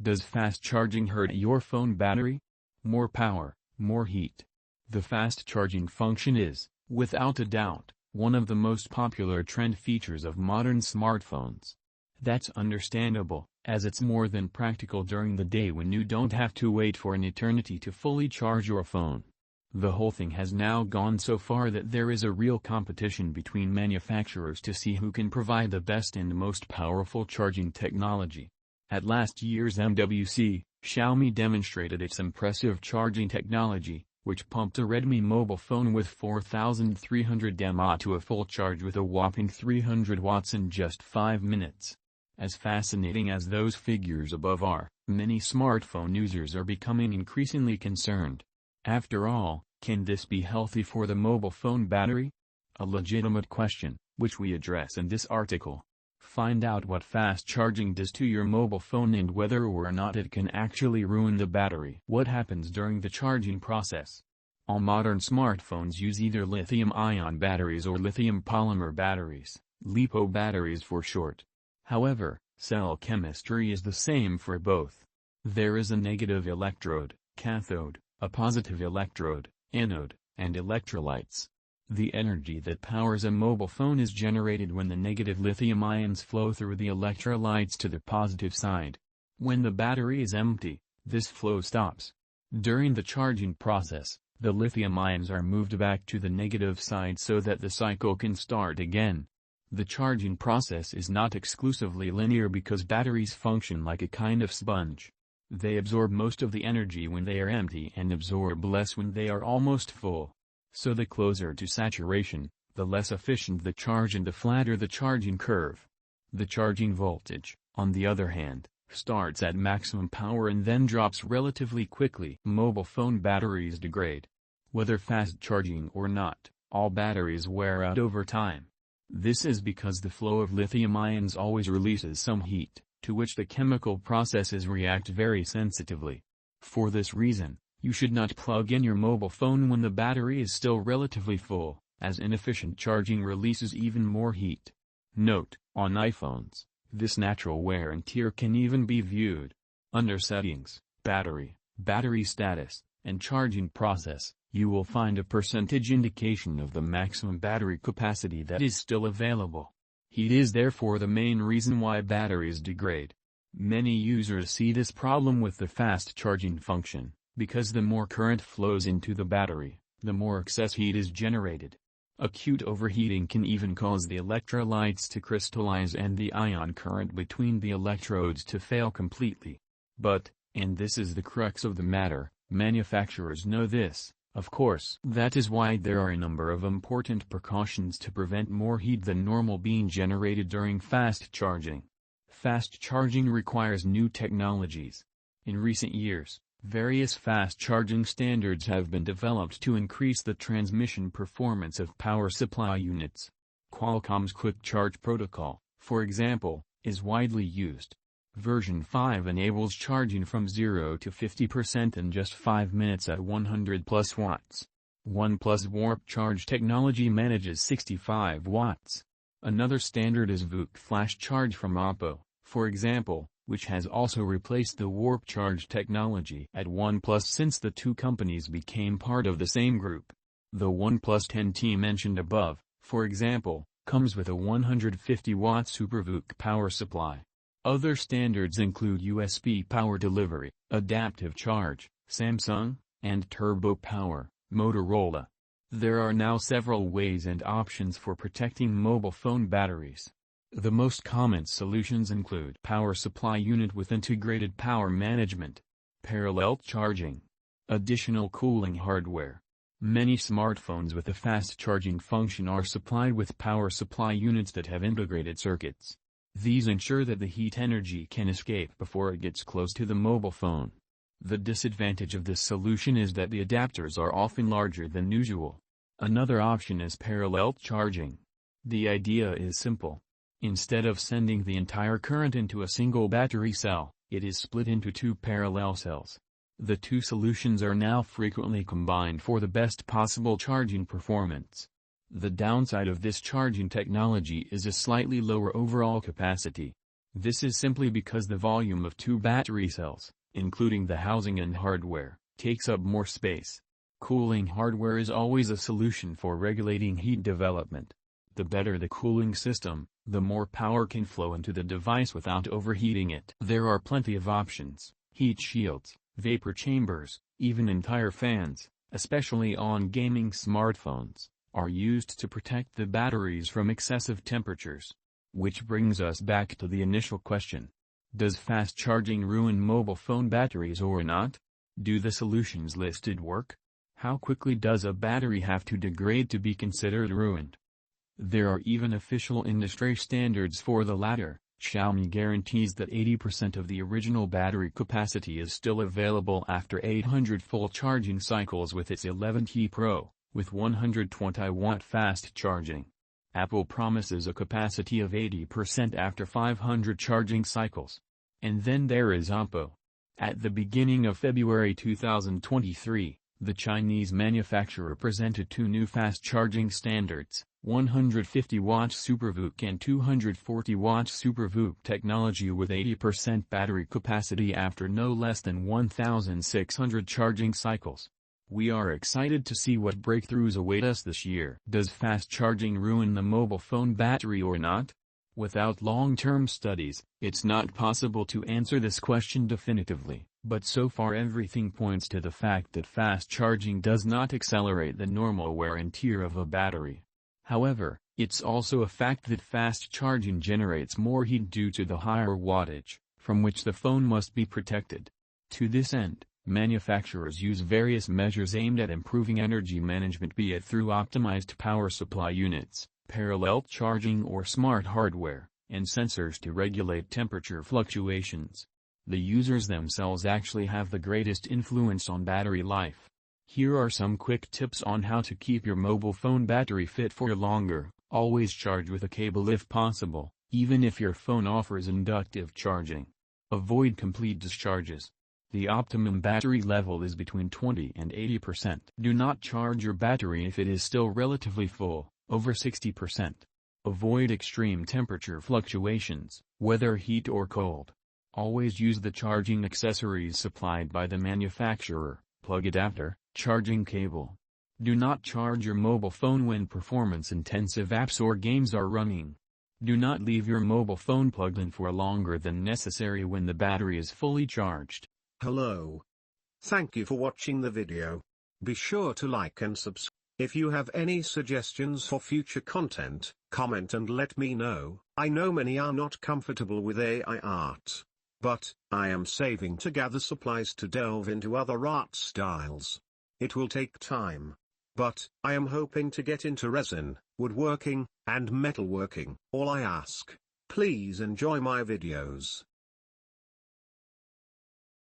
Does fast charging hurt your phone battery? More power, more heat. The fast charging function is, without a doubt, one of the most popular trend features of modern smartphones. That's understandable, as it's more than practical during the day when you don't have to wait for an eternity to fully charge your phone. The whole thing has now gone so far that there is a real competition between manufacturers to see who can provide the best and most powerful charging technology. At last year's MWC, Xiaomi demonstrated its impressive charging technology, which pumped a Redmi mobile phone with 4300 mAh to a full charge with a whopping 300 watts in just 5 minutes. As fascinating as those figures above are, many smartphone users are becoming increasingly concerned. After all, can this be healthy for the mobile phone battery? A legitimate question, which we address in this article. Find out what fast charging does to your mobile phone and whether or not it can actually ruin the battery. What happens during the charging process? All modern smartphones use either lithium-ion batteries or lithium polymer batteries, LiPo batteries for short. However, cell chemistry is the same for both. There is a negative electrode, cathode, a positive electrode, anode, and electrolytes. The energy that powers a mobile phone is generated when the negative lithium ions flow through the electrolytes to the positive side. When the battery is empty, this flow stops. During the charging process, the lithium ions are moved back to the negative side so that the cycle can start again. The charging process is not exclusively linear because batteries function like a kind of sponge. They absorb most of the energy when they are empty and absorb less when they are almost full. So the closer to saturation, the less efficient the charge and the flatter the charging curve. The charging voltage, on the other hand, starts at maximum power and then drops relatively quickly. Mobile phone batteries degrade. Whether fast charging or not, all batteries wear out over time. This is because the flow of lithium ions always releases some heat, to which the chemical processes react very sensitively. For this reason, you should not plug in your mobile phone when the battery is still relatively full, as inefficient charging releases even more heat. Note, on iPhones, this natural wear and tear can even be viewed. Under Settings, Battery Status, and Charging Process, you will find a percentage indication of the maximum battery capacity that is still available. Heat is therefore the main reason why batteries degrade. Many users see this problem with the fast charging function, because the more current flows into the battery, the more excess heat is generated. Acute overheating can even cause the electrolytes to crystallize and the ion current between the electrodes to fail completely. But, and this is the crux of the matter, manufacturers know this, of course. That is why there are a number of important precautions to prevent more heat than normal being generated during fast charging. Fast charging requires new technologies. In recent years, various fast charging standards have been developed to increase the transmission performance of power supply units. Qualcomm's Quick Charge Protocol, for example, is widely used. Version 5 enables charging from 0 to 50% in just 5 minutes at 100 plus watts. OnePlus Warp Charge technology manages 65 watts. Another standard is VOOC Flash Charge from Oppo, for example, which has also replaced the Warp Charge technology at OnePlus since the two companies became part of the same group. The OnePlus 10T mentioned above, for example, comes with a 150-watt Super VOOC power supply. Other standards include USB power delivery, adaptive charge, Samsung, and turbo power, Motorola. There are now several ways and options for protecting mobile phone batteries. The most common solutions include power supply unit with integrated power management, parallel charging, additional cooling hardware. Many smartphones with a fast charging function are supplied with power supply units that have integrated circuits. These ensure that the heat energy can escape before it gets close to the mobile phone. The disadvantage of this solution is that the adapters are often larger than usual. Another option is parallel charging. The idea is simple. Instead of sending the entire current into a single battery cell, it is split into two parallel cells. The two solutions are now frequently combined for the best possible charging performance. The downside of this charging technology is a slightly lower overall capacity. This is simply because the volume of two battery cells, including the housing and hardware, takes up more space. Cooling hardware is always a solution for regulating heat development. The better the cooling system, the more power can flow into the device without overheating it. There are plenty of options: heat shields, vapor chambers, even entire fans, especially on gaming smartphones, are used to protect the batteries from excessive temperatures. Which brings us back to the initial question. Does fast charging ruin mobile phone batteries or not? Do the solutions listed work? How quickly does a battery have to degrade to be considered ruined? There are even official industry standards for the latter. Xiaomi guarantees that 80% of the original battery capacity is still available after 800 full charging cycles with its 11T Pro, with 120-watt fast charging. Apple promises a capacity of 80% after 500 charging cycles. And then there is Oppo. At the beginning of February 2023, the Chinese manufacturer presented two new fast-charging standards, 150-watt SuperVOOC and 240-watt SuperVOOC technology with 80% battery capacity after no less than 1,600 charging cycles. We are excited to see what breakthroughs await us this year. Does fast charging ruin the mobile phone battery or not? Without long-term studies, it's not possible to answer this question definitively, but so far everything points to the fact that fast charging does not accelerate the normal wear and tear of a battery. However, it's also a fact that fast charging generates more heat due to the higher wattage, from which the phone must be protected. To this end, manufacturers use various measures aimed at improving energy management, be it through optimized power supply units, parallel charging or smart hardware, and sensors to regulate temperature fluctuations. The users themselves actually have the greatest influence on battery life. Here are some quick tips on how to keep your mobile phone battery fit for longer. Always charge with a cable if possible, even if your phone offers inductive charging. Avoid complete discharges. The optimum battery level is between 20 and 80%. Do not charge your battery if it is still relatively full, over 60%. Avoid extreme temperature fluctuations, whether heat or cold. Always use the charging accessories supplied by the manufacturer, plug adapter, charging cable. Do not charge your mobile phone when performance-intensive apps or games are running. Do not leave your mobile phone plugged in for longer than necessary when the battery is fully charged. Hello. Thank you for watching the video. Be sure to like and subscribe. If you have any suggestions for future content, comment and let me know. I know many are not comfortable with AI art, but I am saving to gather supplies to delve into other art styles. It will take time, but I am hoping to get into resin, woodworking, and metalworking. All I ask, please enjoy my videos.